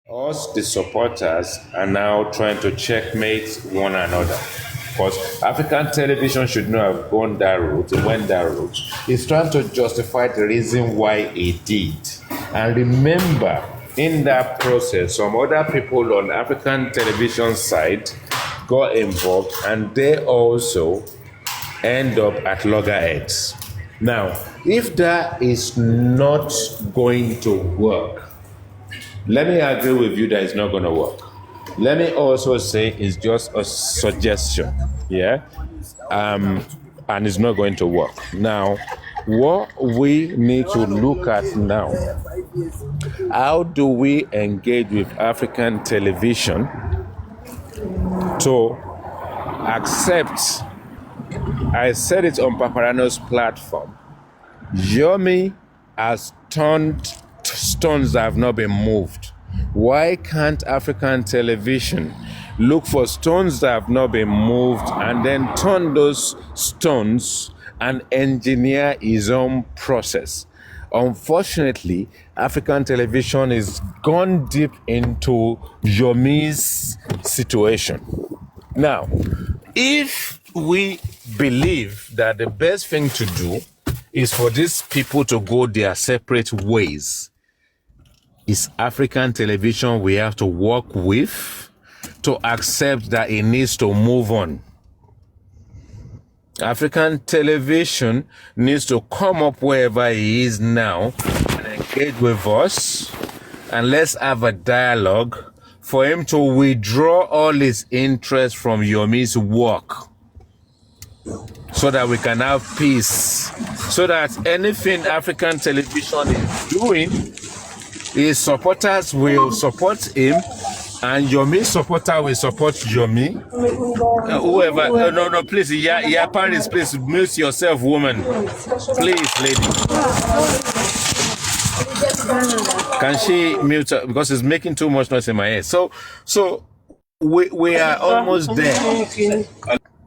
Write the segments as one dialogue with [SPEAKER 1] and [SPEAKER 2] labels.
[SPEAKER 1] Us, the supporters, are now trying to checkmate one another. Because African television should not have gone that route, it went that route. It's trying to justify the reason why it did. And remember, in that process, some other people on African television side got involved and they also end up at loggerheads. Now, if that is not going to work, let me agree with you that it's not going to work. Let me also say it's just a suggestion, yeah? And it's not going to work. Now, what we need to look at now, how do we engage with African television to accept, I said it on Paparano's platform, Yomi has turned stones that have not been moved. Why can't African television look for stones that have not been moved and then turn those stones and engineer his own process? Unfortunately, African television is gone deep into Yomi's situation. Now, if we believe that the best thing to do is for these people to go their separate ways, it's African television we have to work with to accept that it needs to move on. African television needs to come up wherever he is now and engage with us, and let's have a dialogue for him to withdraw all his interest from Yomi's work so that we can have peace, so that anything African television is doing, his supporters will support him, and Yomi's supporter will support Yomi. Whoever, no, please, yeah, Paris, please mute yourself, woman. Please, lady. Can she mute her? Because it's making too much noise in my head. So we are almost there.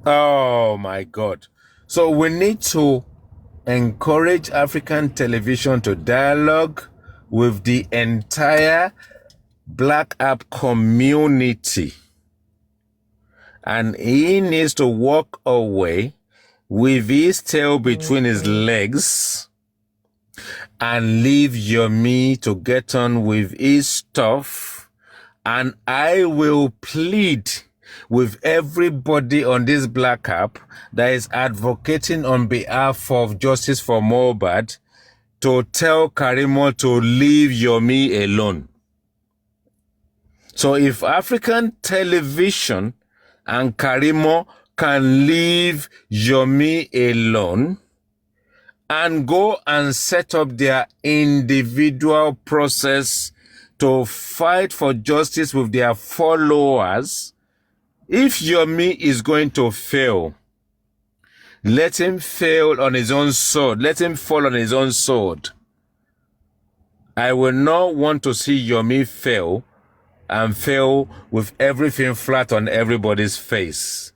[SPEAKER 1] Oh my God. So we need to encourage African television to dialogue with the entire Black App community. And he needs to walk away with his tail between his legs and leave Yomi to get on with his stuff. And I will plead with everybody on this Black App that is advocating on behalf of justice for mohbad to tell Karimo to leave Yomi alone. So if African television and Karimo can leave Yomi alone and go and set up their individual process to fight for justice with their followers, if Yomi is going to fail, let him fail on his own sword. Let him fall on his own sword. I will not want to see Yomi fail and fail with everything flat on everybody's face.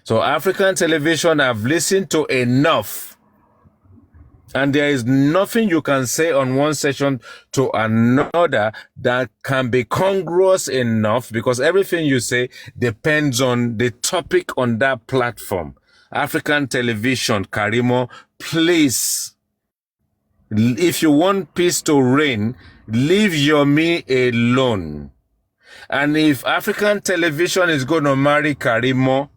[SPEAKER 1] So African television have listened to enough. And there is nothing you can say on one session to another that can be congruous enough, because everything you say depends on the topic on that platform. African television, Karimo, please, if you want peace to reign, leave Yomi alone. And if African television is going to marry Karimo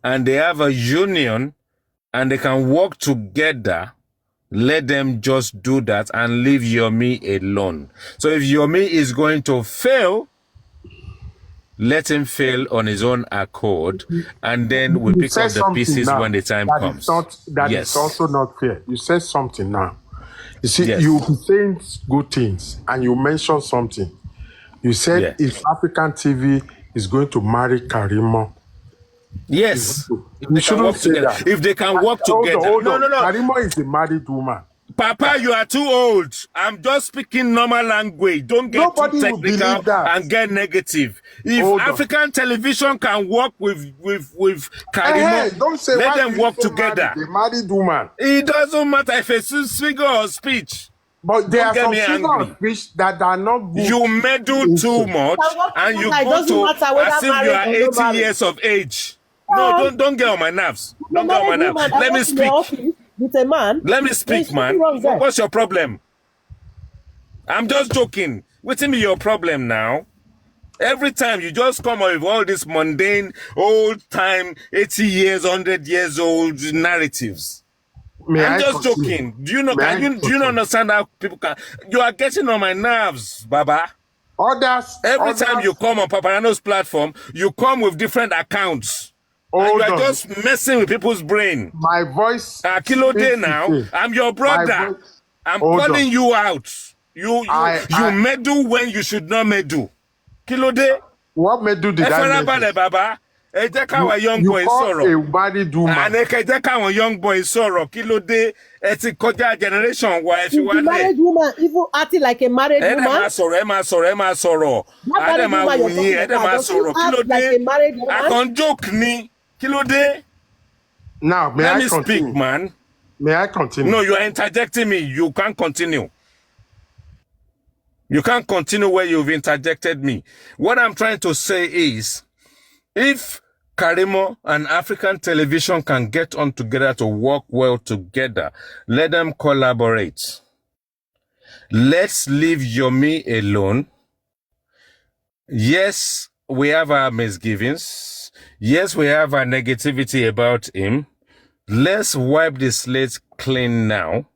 [SPEAKER 1] and they have a union and they can work together, let them just do that and leave Yomi alone. So if Yomi is going to fail, let him fail on his own accord, and then we pick up the pieces when the time comes.
[SPEAKER 2] That is also not fair. You said something now. You see, you be saying good things, and you mentioned something. You said if African TV is going to marry Karimo.
[SPEAKER 1] Yes.
[SPEAKER 2] You shouldn't say that.
[SPEAKER 1] If they can work together.
[SPEAKER 2] Hold on. Karimo is a married woman.
[SPEAKER 1] Papa, you are too old. I'm just speaking normal language. Don't get too technical and get negative. If African television can work with Karimo,
[SPEAKER 2] don't say
[SPEAKER 1] let them work together.
[SPEAKER 2] A married woman.
[SPEAKER 1] It doesn't matter if it's a figure of speech.
[SPEAKER 2] But there are
[SPEAKER 1] Don't get
[SPEAKER 2] some
[SPEAKER 1] me
[SPEAKER 2] freedom
[SPEAKER 1] angry.
[SPEAKER 2] of speech that are not good.
[SPEAKER 1] You meddle too much, and you go to as if you are 80 years of age. No, don't get on my nerves. Don't get on my nerves. Let me speak.
[SPEAKER 3] With a man.
[SPEAKER 1] Let me speak, man. What's your problem? I'm just joking. What's your problem now? Every time you just come up with all these mundane, old time, 80 years, 100 years old narratives. I'm just joking. Do you not understand how people can? You are getting on my nerves, Baba. Every time you come on Paparano's platform, you come with different accounts. And you are just messing with people's brain.
[SPEAKER 2] My voice.
[SPEAKER 1] Kilo Day now. I'm your brother. I'm calling you out. You meddle when you should not meddle. Kilo Day.
[SPEAKER 2] What meddle did I meddle?
[SPEAKER 1] Baba. Young boy sorrow. And young boy sorrow. Kilo Day. It's a generation. Why if you want
[SPEAKER 3] married woman even acting like a married woman?
[SPEAKER 1] Emma sorrow. I can't joke ni. Kilo Day.
[SPEAKER 2] Now,
[SPEAKER 1] let me speak, man.
[SPEAKER 2] May I continue?
[SPEAKER 1] No, you are interjecting me. You can't continue. You can't continue where you've interjected me. What I'm trying to say is, if Karimo and African television can get on together to work well together, let them collaborate. Let's leave Yomi alone. Yes, we have our misgivings. Yes, we have our negativity about him. Let's wipe the slate clean now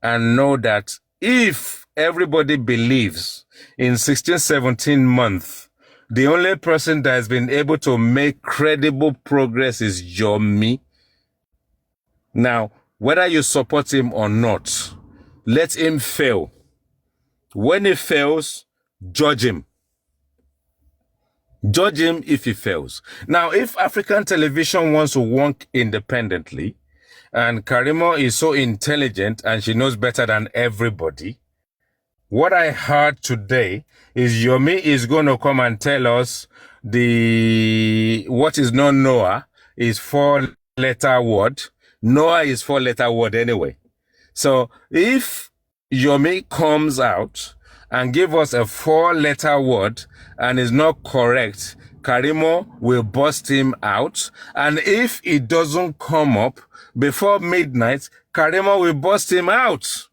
[SPEAKER 1] and know that if everybody believes in 16, 17 months, the only person that has been able to make credible progress is Yomi. Now, whether you support him or not, let him fail. When he fails, judge him. Judge him if he fails. Now, if African television wants to work independently, and Karimo is so intelligent and she knows better than everybody, what I heard today is Yomi is going to come and tell us what is not Noah is 4-letter word. Noah is 4-letter word anyway. So if Yomi comes out and give us a 4-letter word and is not correct, Karimo will bust him out. And if it doesn't come up before midnight, Karimo will bust him out.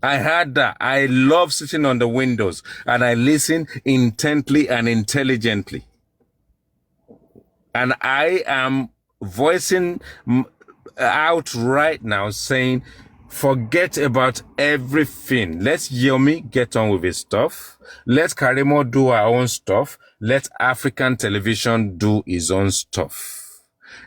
[SPEAKER 1] I heard that. I love sitting on the windows and I listen intently and intelligently. And I am voicing out right now saying, forget about everything. Let's Yomi get on with his stuff. Let Karimo do our own stuff. Let African television do his own stuff.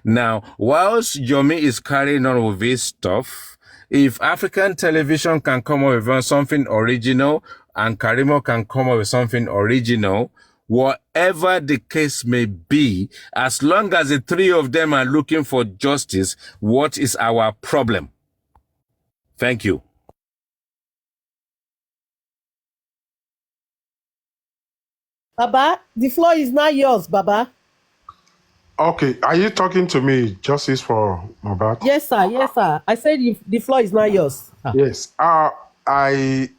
[SPEAKER 1] Now, whilst Yomi is carrying on with his stuff, if African television can come up with something original and Karimo can come up with something original, whatever the case may be, as long as the three of them are looking for justice, what is our problem? Thank you.
[SPEAKER 3] Baba, the floor is not yours, Baba.
[SPEAKER 2] Okay, are you talking to me, Justice for mohbad?
[SPEAKER 3] Yes, sir. Yes, sir. I said the floor is not yours.
[SPEAKER 2] Yes. I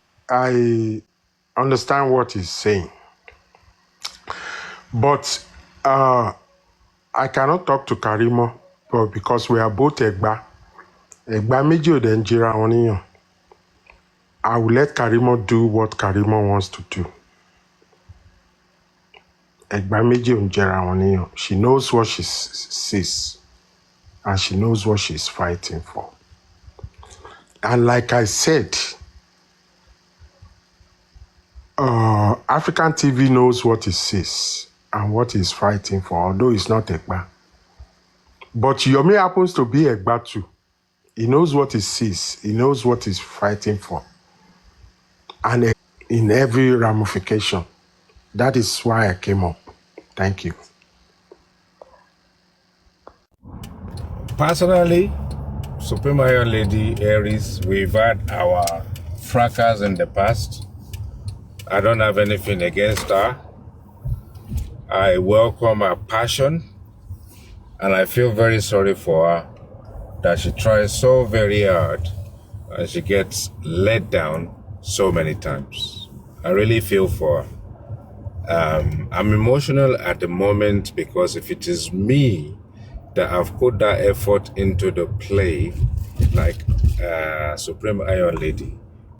[SPEAKER 2] understand what he's saying, but I cannot talk to Karimo, but because we are both Egba méjì ò dẹ̀ ń jìra wọn níyàn. I will let Karimo do what Karimo wants to do. Egba méjì ò ń jìra wọn níyàn. She knows what she sees, and she knows what she's fighting for. And like I said, African TV knows what it sees and what he's fighting for, although it's not Egba. But Yomi happens to be Egba too. He knows what he sees. He knows what he's fighting for. And in every ramification. That is why I came up. Thank you.
[SPEAKER 1] Personally, Supreme Iron Lady Aries, we've had our fracas in the past. I don't have anything against her. I welcome her passion. And I feel very sorry for her that she tries so very hard and she gets let down so many times. I really feel for her. I'm emotional at the moment because if it is me that have put that effort into the play, like Supreme Iron Lady,